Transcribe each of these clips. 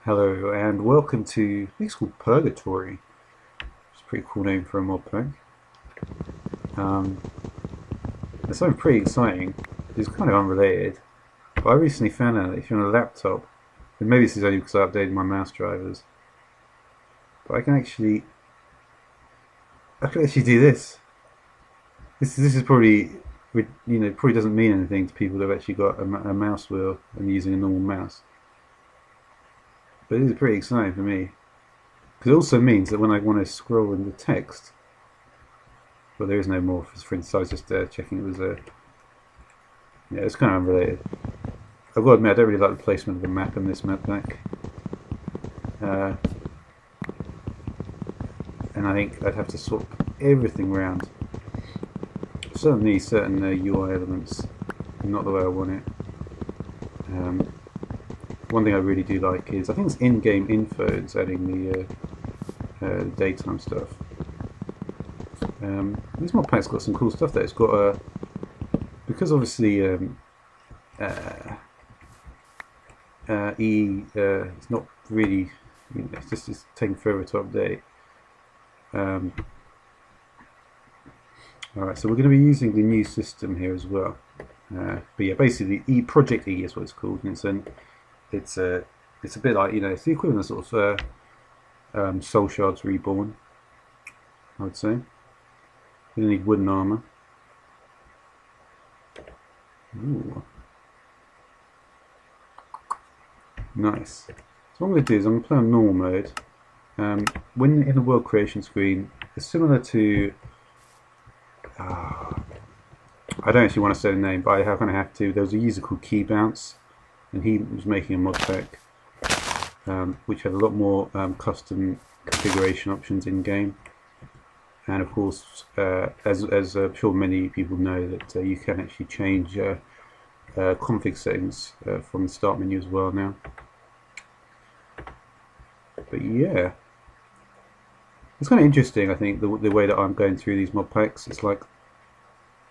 Hello and welcome to, I think it's called Purgatory. It's a pretty cool name for a mod pack. It's something pretty exciting. It's kind of unrelated, but I recently found out that if you're on a laptop, and maybe this is only because I updated my mouse drivers, but I can actually do this. This is probably, probably doesn't mean anything to people that have actually got a mouse wheel and using a normal mouse. But it is pretty exciting for me. Because it also means that when I want to scroll in the text, well, there is no more. For instance, I was just checking it was a. Yeah, it's kind of unrelated. I've got to admit, I don't really like the placement of the map in this map pack. And I think I'd have to swap everything around. Certainly, certain UI elements, not the way I want it. One thing I really do like is, I think it's in-game info, it's adding the daytime stuff. This mod pack's got some cool stuff there. It's got a, because obviously it's not really, it's taking forever to update. Alright, so we're going to be using the new system here as well. But yeah, basically Project E is what it's called, and it's a bit like, it's the equivalent of sort of Soul Shards Reborn, I would say. You need wooden armor. Ooh. Nice. So what I'm going to do is I'm going to play on normal mode. When in the world creation screen, it's similar to... I don't actually want to say the name, but I kind of have to. There was a user called Key Bounce, and he was making a mod pack which had a lot more custom configuration options in game. And of course, as I'm sure many people know, that you can actually change config settings from the start menu as well now. But yeah, it's kind of interesting. I think the way that I'm going through these mod packs, it's like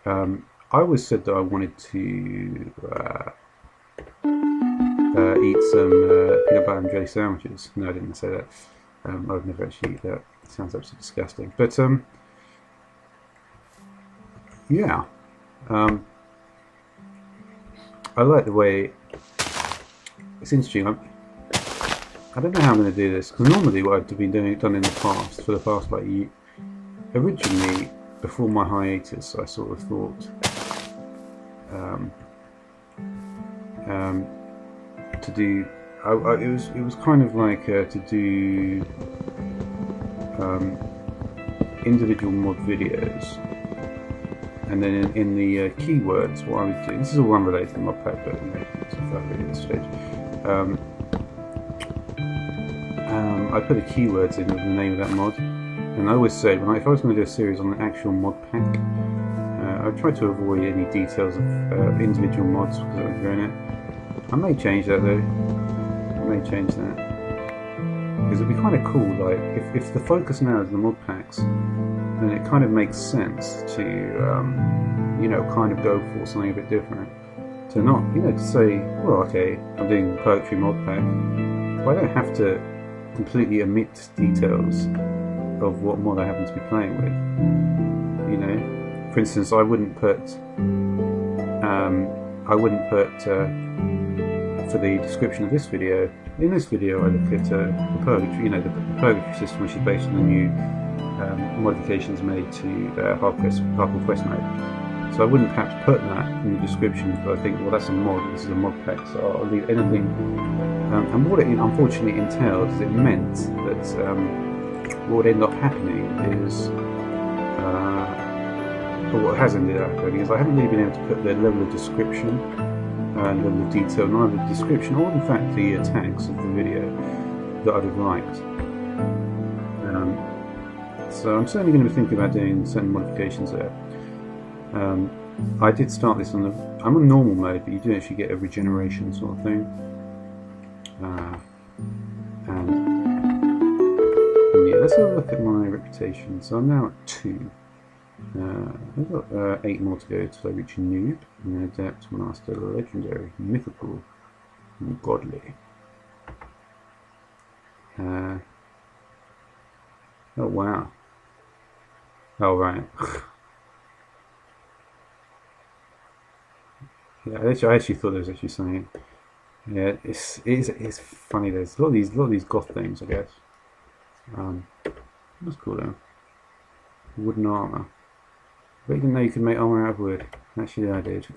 I always said that I wanted to eat some peanut butter and jelly sandwiches. No, I didn't say that. I would never actually eat that. It sounds absolutely disgusting. But yeah, I like the way it's interesting. I don't know how I'm going to do this, because normally what I've been done in the past, for the past like originally before my hiatus, I sort of thought to do. It was kind of like to do individual mod videos, and then in the keywords, what I would do. This is all unrelated to the mod pack, but it's a fun video at this stage. I put the keywords in with the name of that mod, and I always say, if I was going to do a series on an actual mod pack, I try to avoid any details of individual mods because I'm doing it. I may change that though. I may change that because it'd be kind of cool. Like if the focus now is the mod packs, then it kind of makes sense to kind of go for something a bit different. To not, to say, well, okay, I'm doing the poetry mod pack, but I don't have to completely omit details of what mod I happen to be playing with. For instance, I wouldn't put for the description of this video. In this video, I look at the Purgatory, the Purgatory system, which is based on the new modifications made to Hardcore Quest mode. So I wouldn't perhaps put that in the description, but I think, well, that's a mod. This is a mod pack, so I'll leave anything. And what it unfortunately entailed is it meant that what would end up happening is, or what has ended up happening is, I haven't really been able to put the level of description and level of detail, neither the description or in fact the tags of the video that I'd have liked. So I'm certainly going to be thinking about doing certain modifications there. I did start this I'm on normal mode, but you do actually get a regeneration sort of thing. And yeah, let's have a look at my reputation. So I'm now at 2. I've got 8 more to go till I reach noob, and then adept, master, legendary, mythical, and godly. Oh wow. Oh right. Yeah, I actually thought there was actually something. Yeah, it's funny. There's a lot of these goth things, I guess. That's cool though. Wooden armor. But you didn't know you could make armor out of wood. Actually, I did.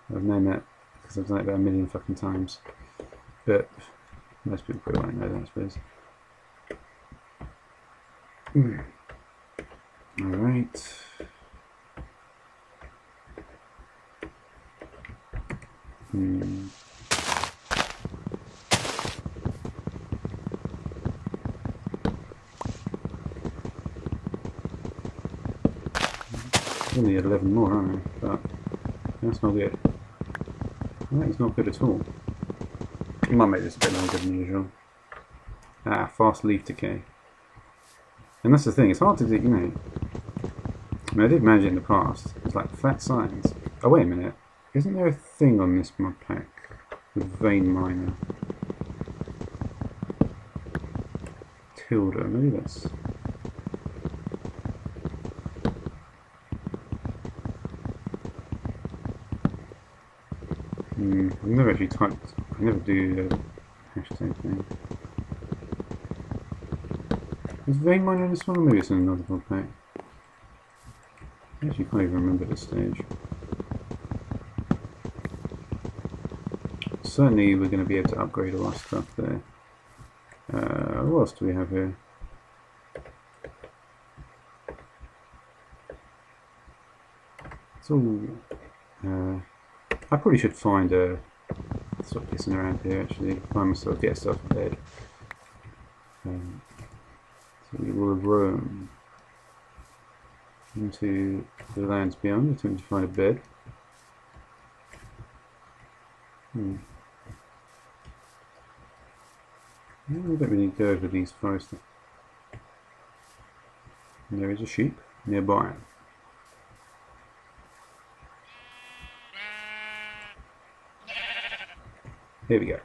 I've known that because I've done it about a million fucking times. But most people probably won't know that, I suppose. Alright. Only 11 more, aren't I? But that's not good. That is not good at all. I might make this a bit longer than usual. Ah, fast leaf decay. And that's the thing, it's hard to do, you know. I mean, I did manage it in the past. It's like flat signs. Oh, wait a minute. Isn't there a thing on this mod pack with vein miner? Tilda, maybe that's. I've never actually typed. I never do the hashtag thing. Is vein miner in this one, or maybe it's in another mod pack? I actually can't even remember this stage. Certainly we're going to be able to upgrade all our stuff there. What else do we have here? It's all... I probably should find a... Stop pissing around here actually. Find myself, get stuff in bed. So we will roam into the lands beyond, attempting to find a bed. I don't really go over these forests. There is a sheep nearby. Here we go.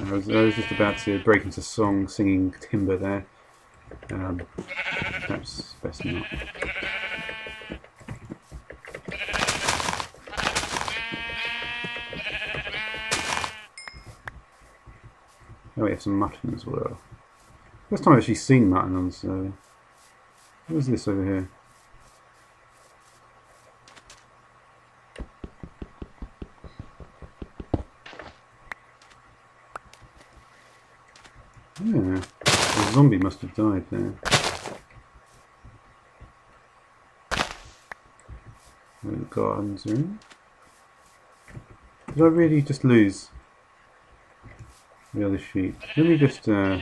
I was just about to break into song singing timber there. Perhaps best not. Oh, we have some mutton as well. First time I've actually seen mutton on, so... What is this over here? Yeah, a zombie must have died there. Where the gardens are in. Did I really just lose the other sheep? Let me just I'll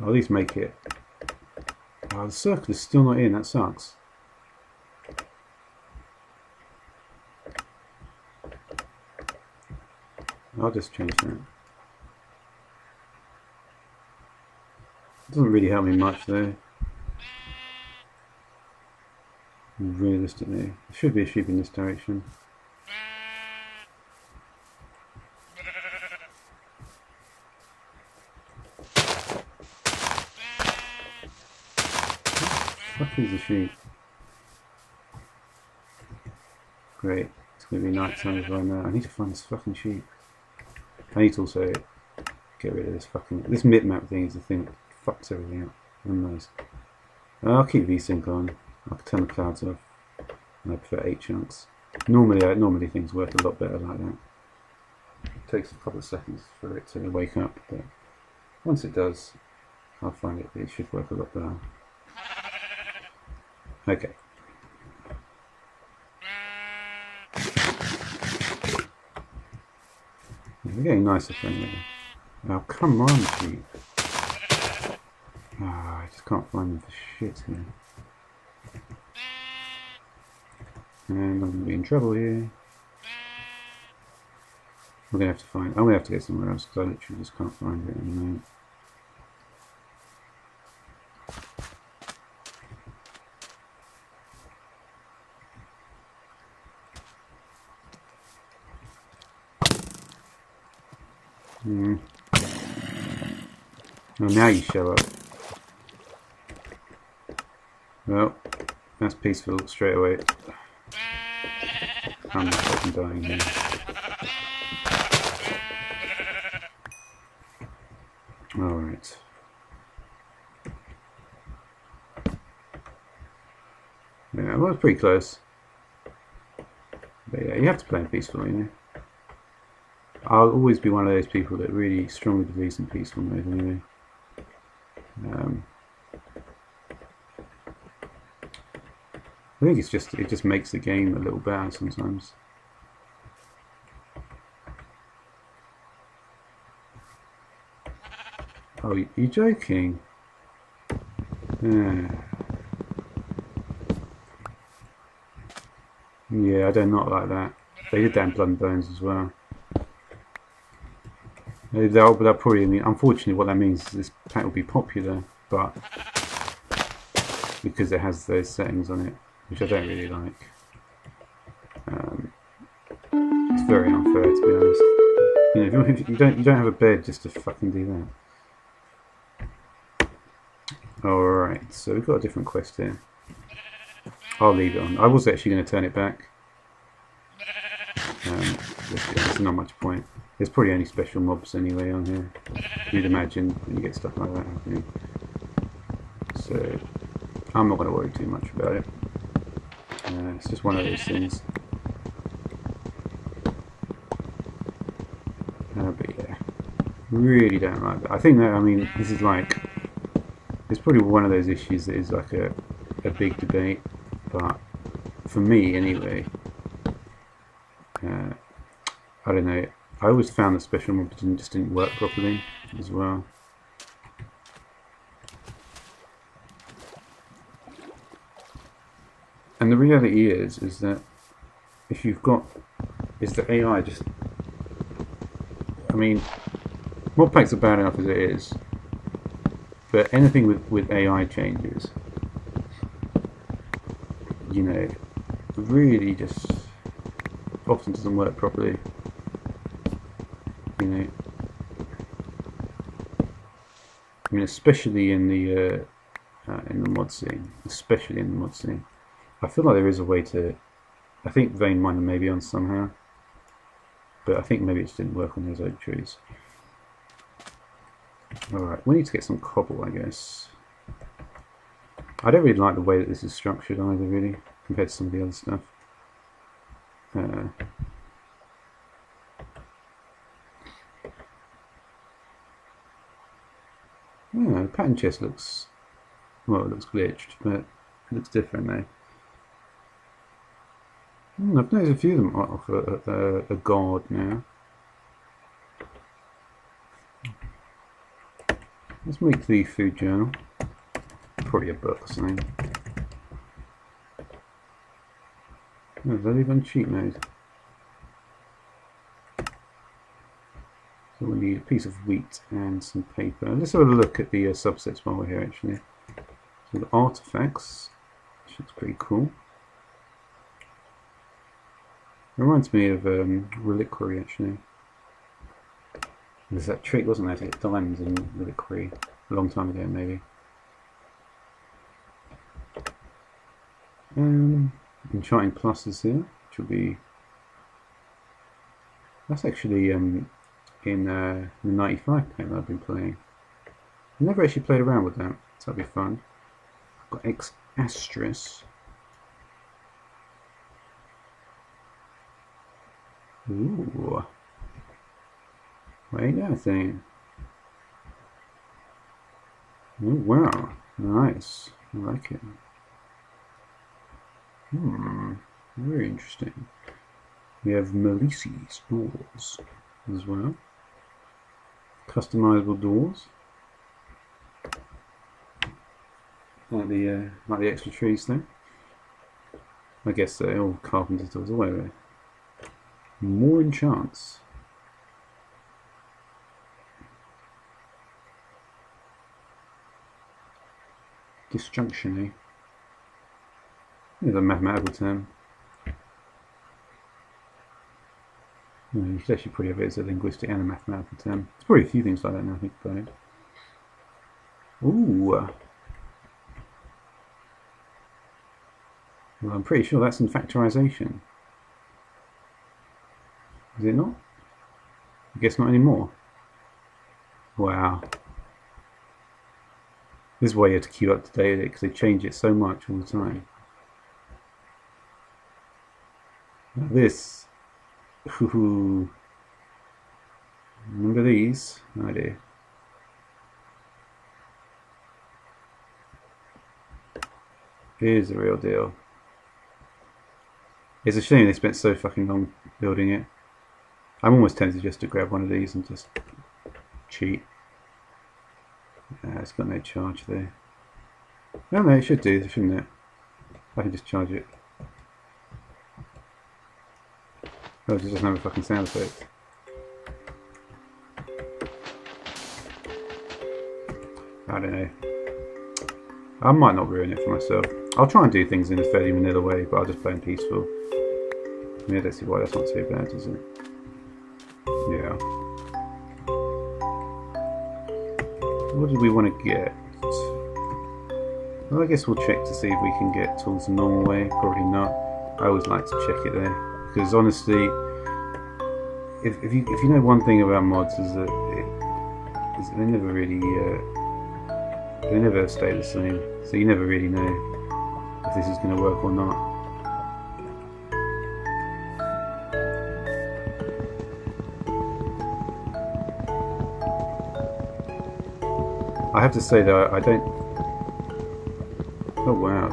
at least make it. Oh, the circle is still not in, that sucks. I'll just change that. It doesn't really help me much though. Realistically, there should be a sheep in this direction. What is the sheep? Great, it's going to be night time right now. I need to find this fucking sheep. I need to also get rid of this fucking... This mid-map thing is the thing that fucks everything up. Nice. I'll keep VSync on. I can turn the clouds off. And I prefer 8 chunks. Normally things work a lot better like that. It takes a couple of seconds for it to wake up, but once it does, I'll find it should work a lot better. Okay. We're getting nicer friendly. Oh, come on, sheep. I just can't find them for shit here. And I'm going to be in trouble here. We're going to have to find... I'm going to have to get somewhere else because I literally just can't find it at the moment. Mm. Oh, now you show up. Well, that's peaceful straight away. I'm not fucking dying here. Alright. Yeah, well, it's pretty close. But yeah, you have to play in peaceful, you know. I'll always be one of those people that really strongly believes in peaceful mode anyway. I think it just makes the game a little better sometimes. Oh, you're joking? Yeah. Yeah, I do not like that. They did that in Blood and Bones as well. They'll probably, I mean, unfortunately what that means is this pack will be popular, but because it has those settings on it, which I don't really like. It's very unfair, to be honest. You know, if you don't have a bed just to fucking do that. Alright, so we've got a different quest here. I'll leave it on. I was actually going to turn it back. There's not much point. There's probably only special mobs anyway on here. You'd imagine when you get stuff like that happening. So I'm not going to worry too much about it. It's just one of those things. But yeah, really don't like that. I think that, I mean, this is like, it's probably one of those issues that is like a big debate, but for me anyway, I don't know, I always found that special mobs just didn't work properly as well. And the reality is that if you've got, is that AI just, I mean, mod packs are bad enough as it is, but anything with AI changes, you know, really just often doesn't work properly. You know, I mean, especially in the mod scene, I feel like there is a way to. I think Vein Miner may be on somehow, but I think maybe it just didn't work on those oak trees. Alright, we need to get some cobble, I guess. I don't really like the way that this is structured either, really, compared to some of the other stuff. Yeah, the pattern chest looks, well, it looks glitched, but it looks different though. I've noticed a few of them offer a guard now. Let's make the food journal. Probably a book or something. Oh, is that even cheat mode? So we need a piece of wheat and some paper. Let's have a look at the subsets while we're here actually. So the artifacts, which looks pretty cool. It reminds me of reliquary actually. There's that trick, wasn't there, to get diamonds in reliquary a long time ago maybe. Enchanting pluses here, which will be, that's actually in the 95 pack that I've been playing. I've never actually played around with that, so that'll be fun. I've got X Astris. Ooh. Wait, that thing. Oh wow, nice. I like it. Very interesting. We have Melisse's doors as well. Customizable doors. Like the extra trees thing. I guess they're all carpenter's doors away there. More enchants. Disjunction, eh? There's a mathematical term. You could actually probably have it as a linguistic and a mathematical term. There's probably a few things like that now I think about it. Ooh. Well, I'm pretty sure that's in factorization. Is it not? I guess not anymore. Wow. This is why you have to keep up to date with it, because they change it so much all the time. Now this. Ooh. Remember these? Oh dear. Here's the real deal. It's a shame they spent so fucking long building it. I'm almost tempted just to grab one of these and just cheat. It's got no charge there. No, it should do, shouldn't it? I can just charge it. Oh, it doesn't have a fucking sound effect. I don't know. I might not ruin it for myself. I'll try and do things in a fairly vanilla way, but I'll just play in peaceful. Yeah, let's see why that's not too bad, is it? Yeah. What do we want to get? Well, I guess we'll check to see if we can get tools the normal way. Probably not. I always like to check it there, because honestly, if you know one thing about mods is that they never really they never stay the same. So you never really know if this is going to work or not. I have to say that I don't. Oh wow,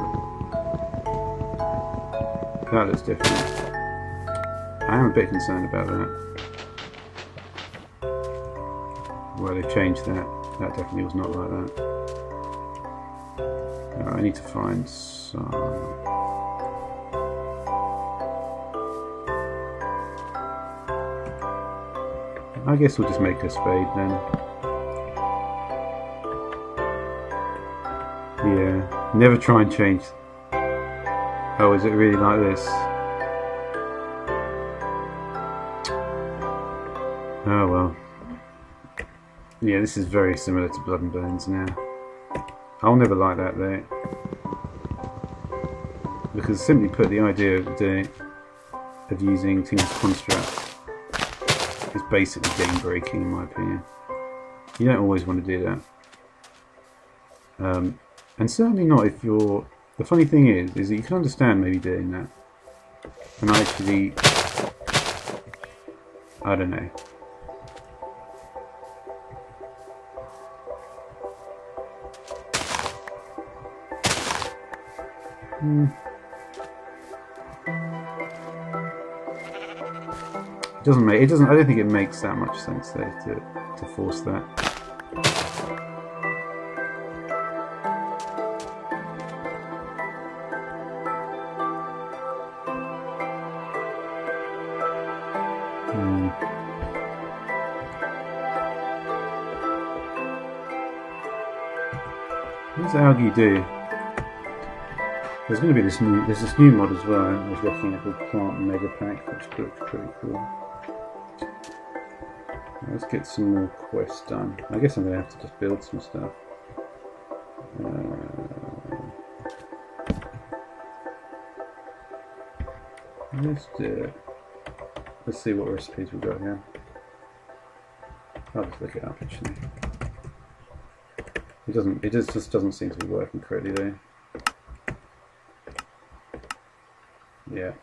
that looks different. I am a bit concerned about that. Well, they've changed that. That definitely was not like that. I need to find some. I guess we'll just make a spade then. Yeah, never try and change. Oh, is it really like this? Oh well. Yeah, this is very similar to Blood and Bones now. I'll never like that though. Because simply put, the idea of using Tinker's Construct is basically game breaking in my opinion. You don't always want to do that. And certainly not if you're... The funny thing is that you can understand maybe doing that. And actually... I don't know. It doesn't. I don't think it makes that much sense though to force that. What does algae do? There's going to be this new mod as well. I was looking at called Plant Mega Pack, which looks pretty cool. Let's get some more quests done. I guess I'm going to have to just build some stuff. Let's do it. Let's see what recipes we've got here. I'll just look it up actually. It just doesn't seem to be working correctly though. Yeah.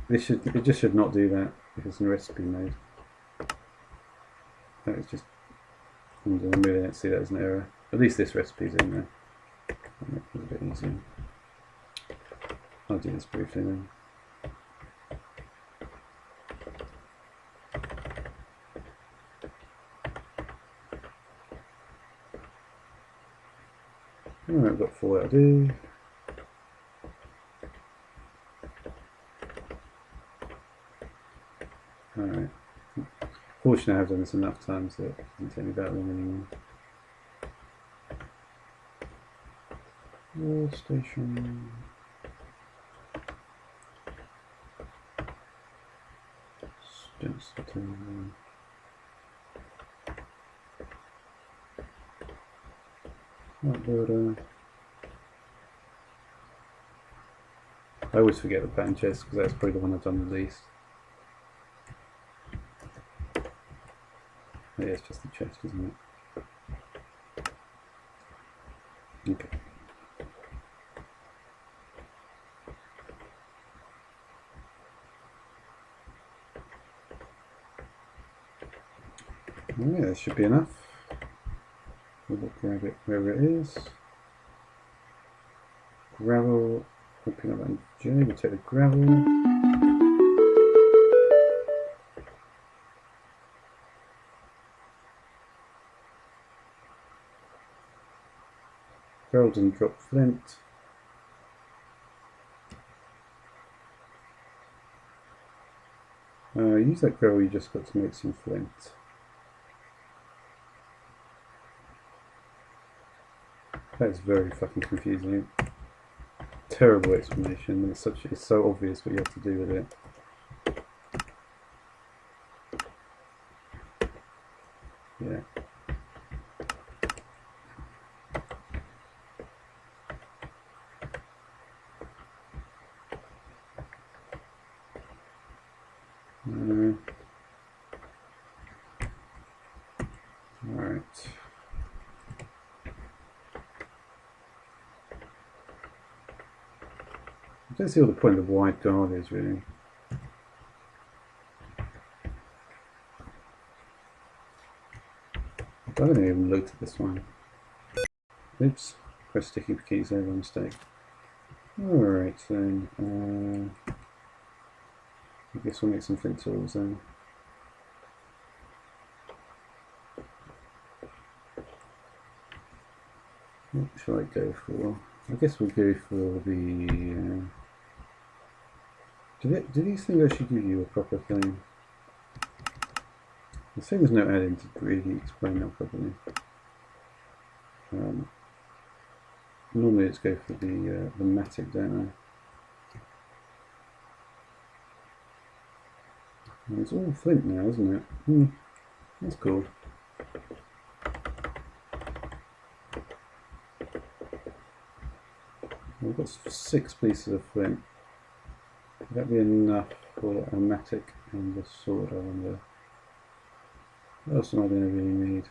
It just should not do that if it's in recipe mode. That is just, I'm moving it, see that as an error. At least this recipe's in there. That makes it a bit easier. I'll do this briefly then. Alright, I've got 4 that'll do. Alright. Fortunately, I've done this enough times that it doesn't take me that long anymore. War station. Oops, uploader. I always forget the pattern chest because that's probably the one I've done the least. Oh, yeah, it's just the chest, isn't it? Okay. Yeah, that should be enough. We'll grab it wherever it is. Gravel, open up and J, we'll take the gravel. Gravel doesn't drop flint. Use that gravel you just got to make some flint. That's very fucking confusing. Terrible explanation. It's so obvious what you have to do with it. Yeah. Alright. I don't see what the point of the wide guard is, really. I haven't even looked at this one. Oops, press sticky keys over by mistake. Alright then, I guess we'll make some flint tools then. What shall I go for? I guess we'll go for the... do these things actually give you a proper thing? The thing there's no add-in to really explain that properly. Normally let's go for the matic, don't I? And it's all flint now, isn't it? That's cool. We've got 6 pieces of flint. Would that be enough for a matic and the sword, I wonder? What else am I going to really need?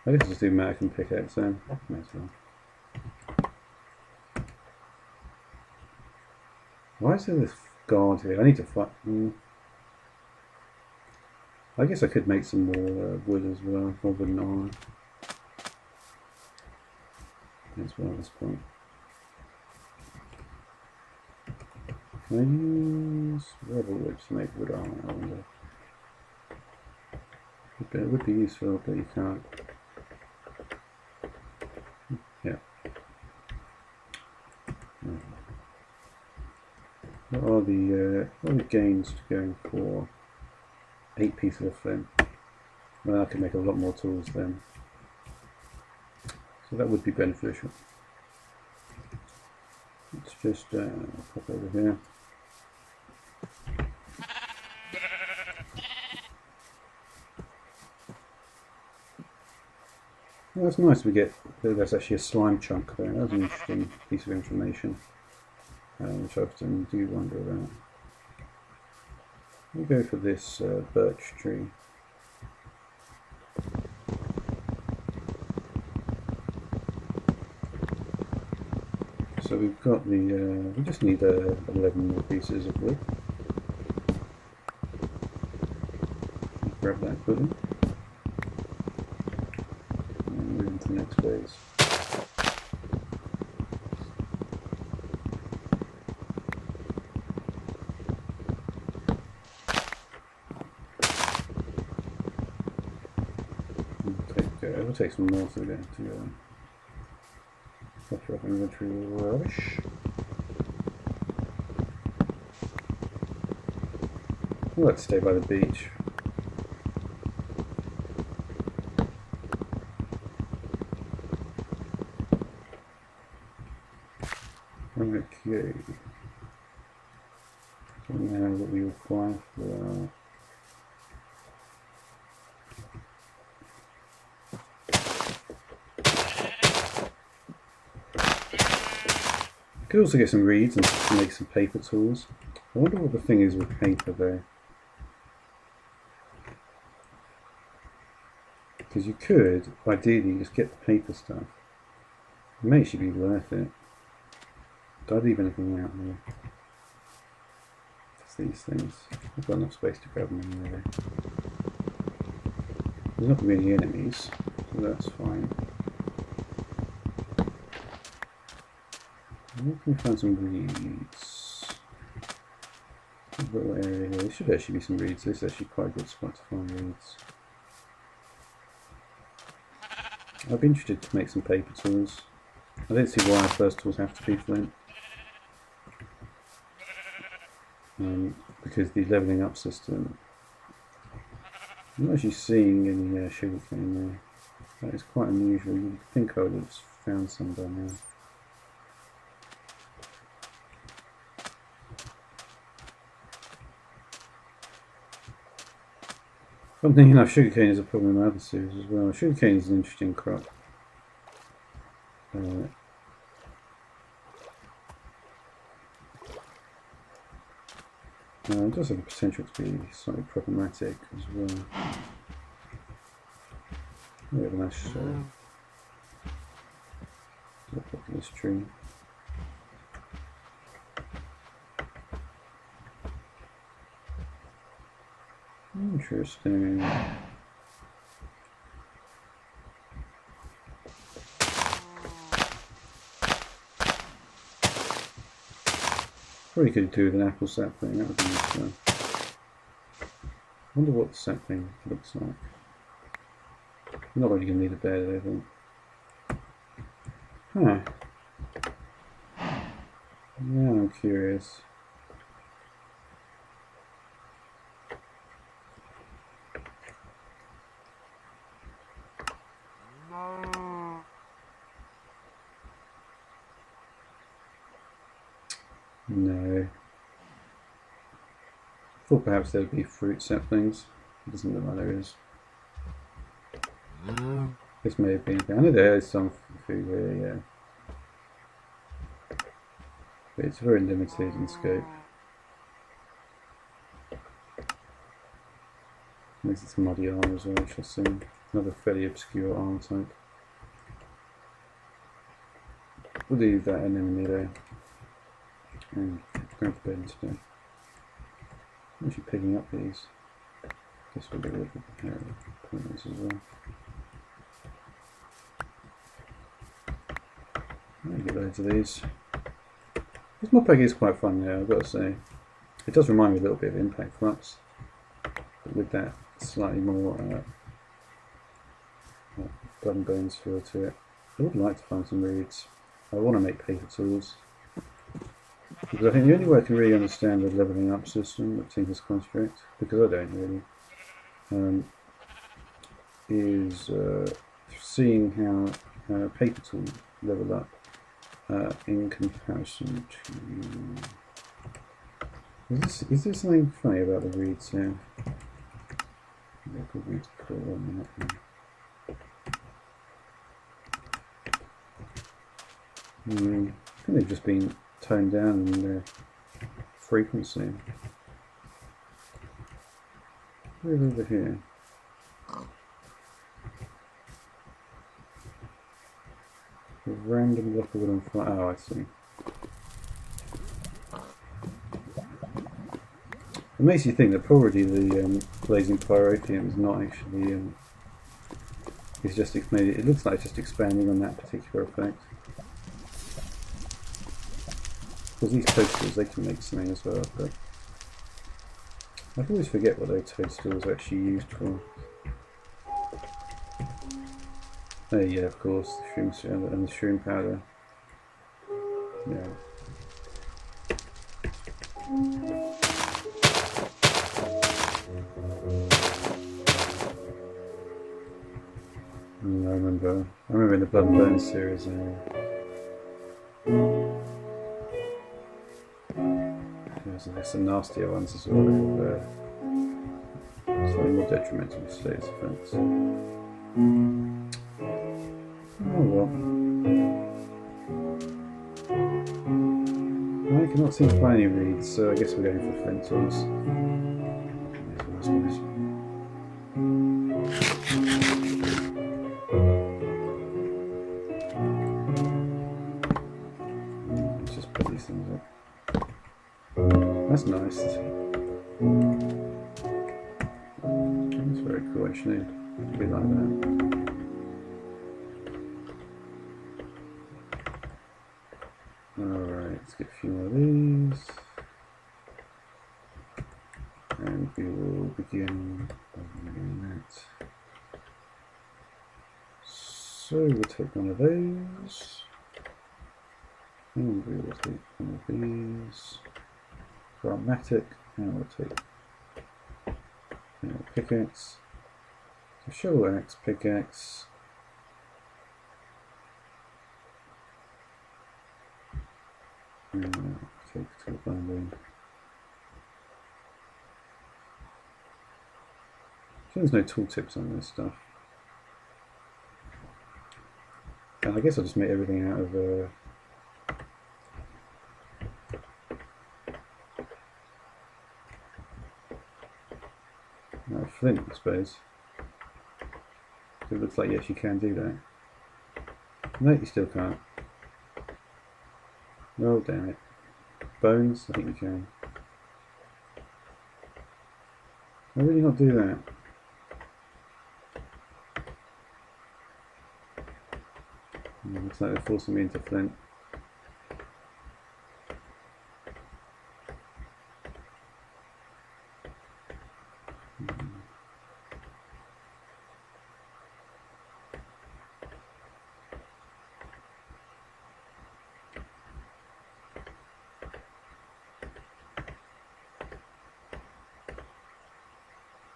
I guess I'll just do matic and pickaxe then. Might as well. Why is there this guard here? I need to fight. I guess I could make some more wood as well, more wood and iron. As well at this point. Can I use rubber wood to make wood iron? I wonder. It would be useful, but you can't. Yeah. What are the gains to going for 8 pieces of flint? Well, I can make a lot more tools then. So that would be beneficial. Let's just pop over here. Well, that's nice we get, there's actually a slime chunk there. That's an interesting piece of information, which I often do wonder about. We'll go for this birch tree. So we've got the, we just need 11 more pieces of wood. Grab that quickly. And move into the next phase. We'll take some more so we get to clutter up inventory rubbish. Let's stay by the beach. Okay. So now what we require for could also get some reeds and make some paper tools. I wonder what the thing is with paper there. Because you could, ideally, just get the paper stuff. It may actually be worth it. Did I leave anything out here? Just these things. I've got enough space to grab them anyway. There's not going to be any enemies, so that's fine. Where can we find some reeds? Little area here. There should actually be some reeds. This is actually quite a good spot to find reeds. I'd be interested to make some paper tools. I don't see why our first tools have to be flint. Because the levelling up system, I'm not actually seeing any sugarcane there. That is quite unusual. You'd think I would have found some by now. Funnily enough, sugarcane is a problem in my other series as well. Sugarcane is an interesting crop. It does have the potential to be slightly problematic as well. We have a nice look at this tree. Interesting. Probably could do with an apple sapling, that would be useful. I wonder what the sapling looks like. I'm not really going to need a bed, I think. Huh. Yeah, I'm curious. No. I thought perhaps there'd be fruit saplings. It doesn't look like there is. This may have been. I know there is some food here, yeah. But it's very limited in scope. This is muddy armor as well, which I've seen. Another fairly obscure armor type. We'll leave that anemone there. And grab the bed instead. I'm actually picking up these. This will be a little pointless as well. I'll get loads of these. This mod pack is quite fun now, I've got to say. It does remind me a little bit of Impact Flux, but with that slightly more blood and bones feel to it. I would like to find some reeds. I want to make paper tools. Because I think the only way I can really understand the levelling up system of Tinker's Construct, because I don't really, is seeing how paper tools level up in comparison to... Is there something funny about the reeds here? Local reeds put on that. I think they've just been toned down in their frequency. Where's over here? A random block of wood on fire. Oh, I see. It makes you think that probably the blazing pyrotheum is not actually. It's just maybe it looks like it's just expanding on that particular effect. Because these toadstools, they can make something as well, but I always forget what those toadstools are actually used for. Oh yeah, of course, the shrooms and the shroom powder. Yeah. I remember in the Blood and Bones series. there's some nastier ones as well. Slightly more detrimental to status effects. Oh well. I cannot seem to find any reeds, so I guess we're going for flint tools. I suppose. Let's just put these things up. That's nice. That's very cool actually. A bit like that. Alright, let's get a few more of these. And we will begin doing that. So we'll take one of those. And we will take one of these. Chromatic. And we'll take pickaxe. So shovel axe, pickaxe. And take tool binding. There's no tooltips on this stuff. And I guess I'll just make everything out of flint, I suppose. It looks like yes, you can do that. No, you still can't. Oh, damn it. Bones? I think you can. Why would you not do that? Looks like they're forcing me into flint.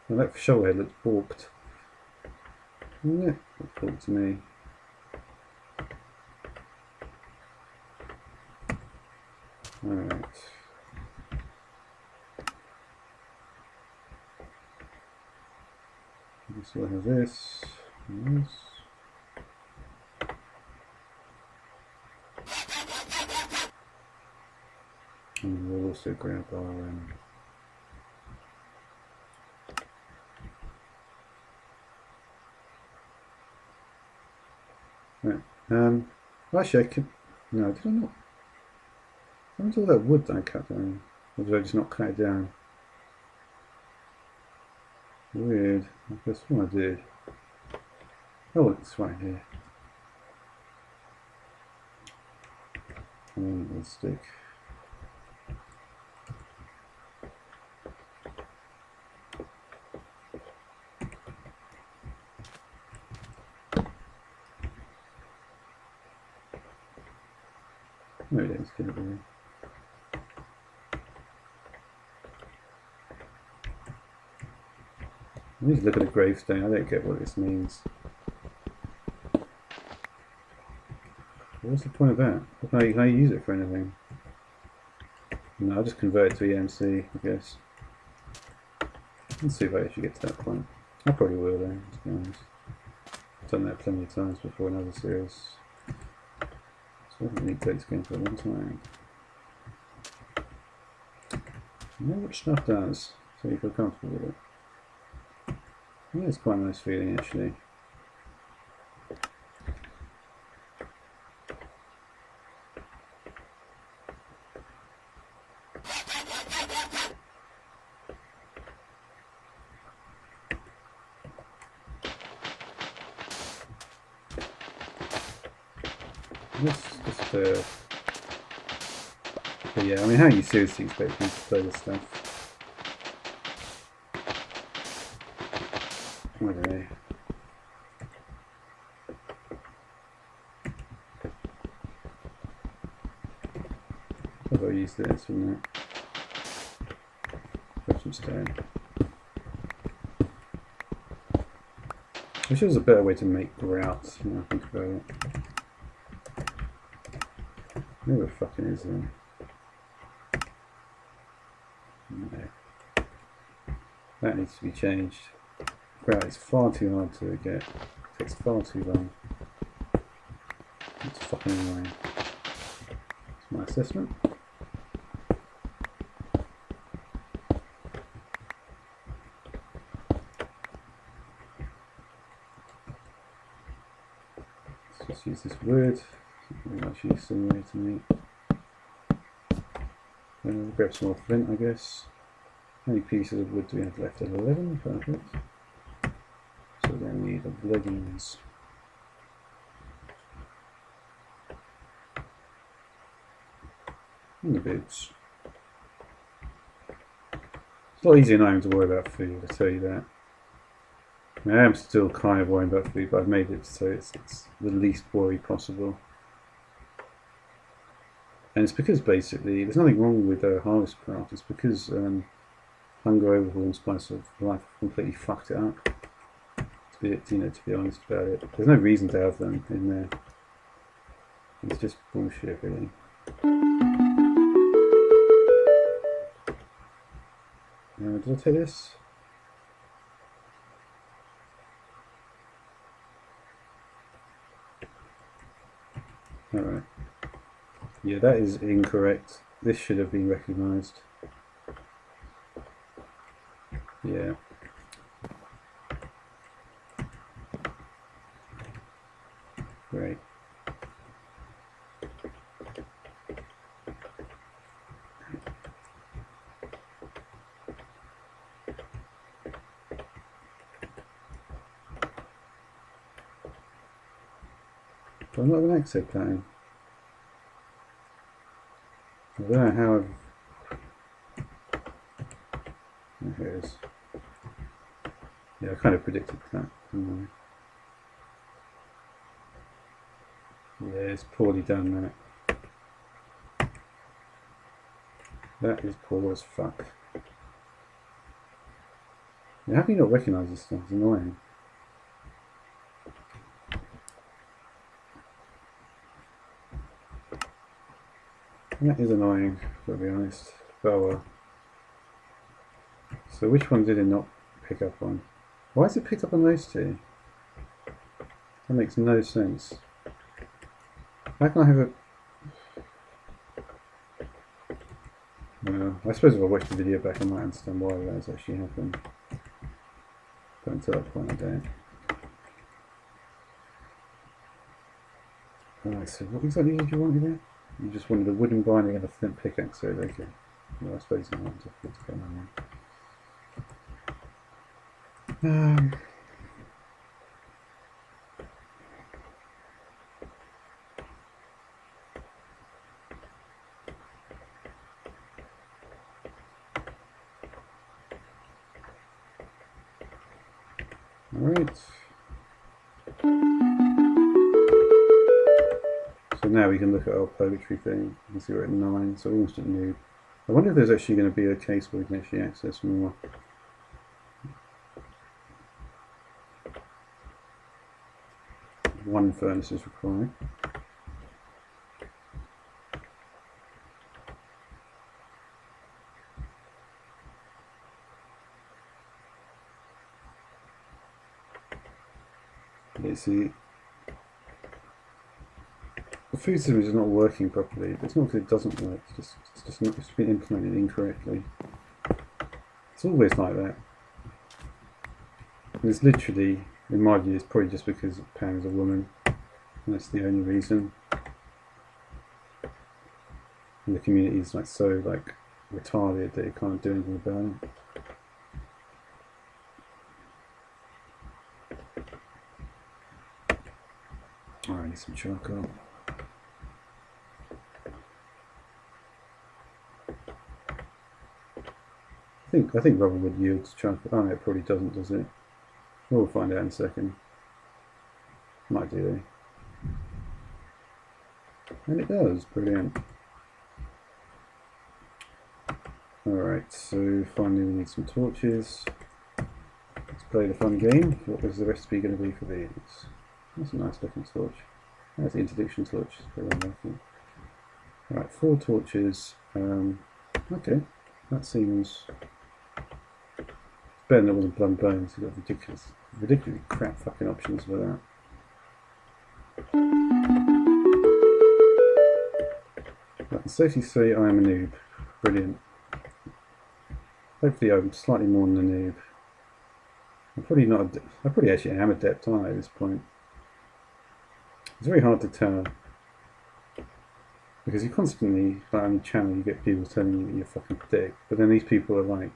Well, that shovelhead looks balked. Yeah, looks balked to me. Alright. So I have this and this. And we'll also grab our right. Actually I could no, did I not? Where's all that wood that I cut down? Or did I just not cut it down? Weird. I guess what I did. Oh, it's right here. And let's stick. No, it is going to be. I need to look at a gravestone. I don't get what this means. What's the point of that? Can I use it for anything? No, I'll just convert it to EMC, I guess. Let's see if I actually get to that point. I probably will though, to be honest. I've done that plenty of times before in other series. So I haven't really played this game for a long time. I know what stuff does, so you feel comfortable with it. Yeah, it's quite a nice feeling actually. But yeah, I mean, how you seriously expect me to play this stuff? I don't know. I thought I used this from that. Got some stone. I wish there was a better way to make grout, you know, think about it. Where the fucking is there? No. That needs to be changed. Grout is far too hard to get. It takes far too long. It's fucking annoying. That's my assessment. Let's just use this wood. Very much use anyway to me. Grab some more flint, I guess. How many pieces of wood do we have left? 11, perfect. So we're going to need the leggings. And the boots. It's a lot easier now to worry about food, I tell you that. I am still kind of worrying about food, but I've made it so it's the least worry possible. And it's because basically, there's nothing wrong with harvest craft, it's because Hunger, Overhaul and Spice of Life completely fucked it up. To be honest about it. There's no reason to have them in there. It's just bullshit, really. Did I take this? Alright. Yeah, that is incorrect. This should have been recognised. Yeah. Great. Do I not have an exit plan? I don't know how I've... Oh, here it is. Yeah, I kind of predicted that. Yeah, it's poorly done, that. That is poor as fuck. Yeah, how can you not recognise this stuff? It's annoying. That is annoying, to be honest. But well. So which one did it not pick up on? Why is it picked up on those two? That makes no sense. How can I have a... Well, I suppose if I watch the video back I might understand why that's actually happened. But until that point I don't. Alright, so what exactly did you want here? You just wanted a wooden binding and a flint pickaxe, so okay. Well, I suppose you want to fit to come on. Alright. So now we can look at our poetry thing. You can see we're at 9, so almost at noob. I wonder if there's actually going to be a case where we can actually access more. One furnace is required. You see, the food system is not working properly. It's not because it doesn't work. It's just been implemented incorrectly. It's always like that. And it's literally, in my view, it's probably just because Pam is a woman, and that's the only reason. And the community is so retarded that it can't do anything about it. I need some charcoal. I think rubber wood yields charcoal. Oh no, it probably doesn't, does it? We'll find out in a second. Might do though. And it does, brilliant. Alright, so finally we need some torches. Let's play the fun game. What is the recipe going to be for these? That's a nice looking torch. That's the interdiction torch. Alright, 4 torches. Okay. That seems better than it was in Blood and Bones. You've got ridiculously crap fucking options for that. I can safely say I am a noob. Brilliant. Hopefully I'm slightly more than a noob. I'm probably not. I probably actually am adept, aren't I, at this point? It's very hard to tell. Because you constantly, like on your channel, you get people telling you that you're fucking dick. But then these people are like,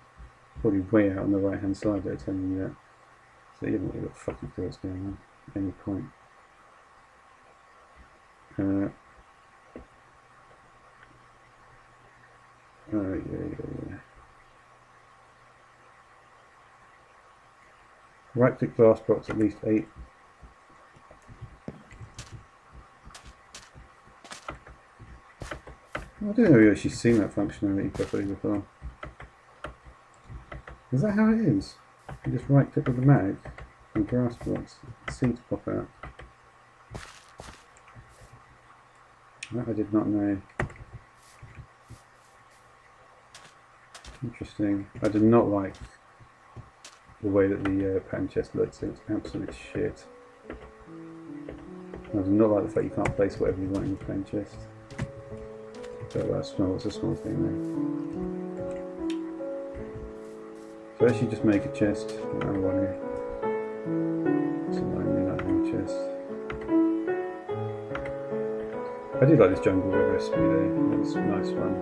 probably way out on the right hand side there telling you that. So you haven't really got fucking clue what's going on at any point. Yeah. Right click glass box at least 8. I don't know if you've actually seen that functionality properly before. Is that how it is? You just right click with the mag and glass box, seeds pop out. That I did not know. Interesting. I did not like the way that the pattern chest looks. It's absolute shit. I do not like the fact you can't place whatever you want in the pattern chest. But it's a small thing there. So actually just make a chest. No way. It's annoying not having a chest. I did like this jungle recipe though. It was a nice one.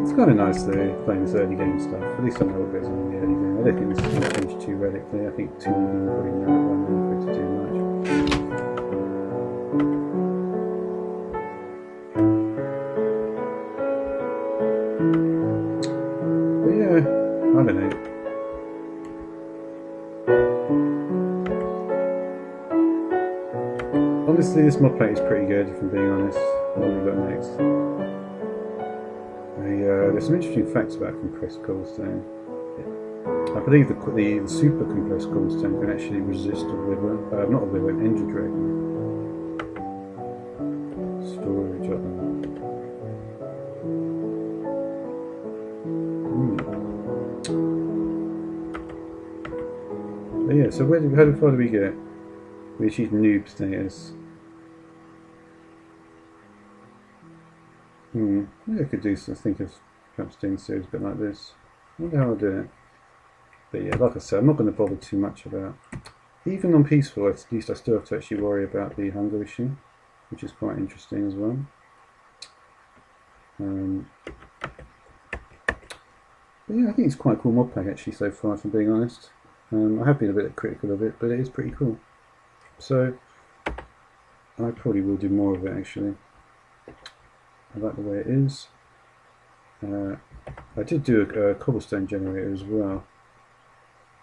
It's kind of nice though, playing this early game stuff. At least I know what goes on in the early game. I don't think this is going to change too radically. I think 2 will be putting around at 1 million for it to do much. But yeah, I don't know. Honestly, this mod pack is pretty good, if I'm being honest. What have we got next? There's some interesting facts about compressed cobblestone. I believe the super compressed cobblestone can actually resist a river, not a river, an ender dragon. Storage of them. But yeah, so how far do we get? We achieved noob status. Maybe I could do some, think of perhaps doing a series a bit like this. I wonder how I'll do it. But yeah, like I said, I'm not going to bother too much about. Even on peaceful, at least I still have to actually worry about the hunger issue, which is quite interesting as well. But yeah, I think it's quite a cool mod pack actually so far, if I'm being honest. I have been a bit critical of it, but it is pretty cool. So I probably will do more of it actually. I like the way it is. I did do a cobblestone generator as well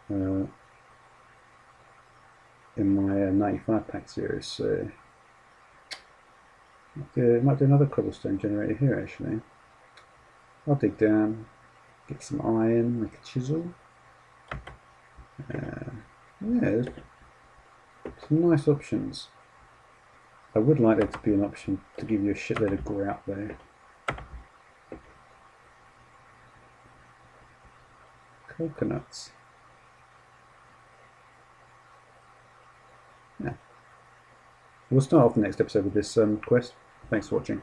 in my 95 pack series, so I might do another cobblestone generator here actually. I'll dig down, get some iron, make a chisel. Yeah, some nice options. I would like there to be an option to give you a shitload of grout there. Coconuts. Yeah. We'll start off the next episode with this quest. Thanks for watching.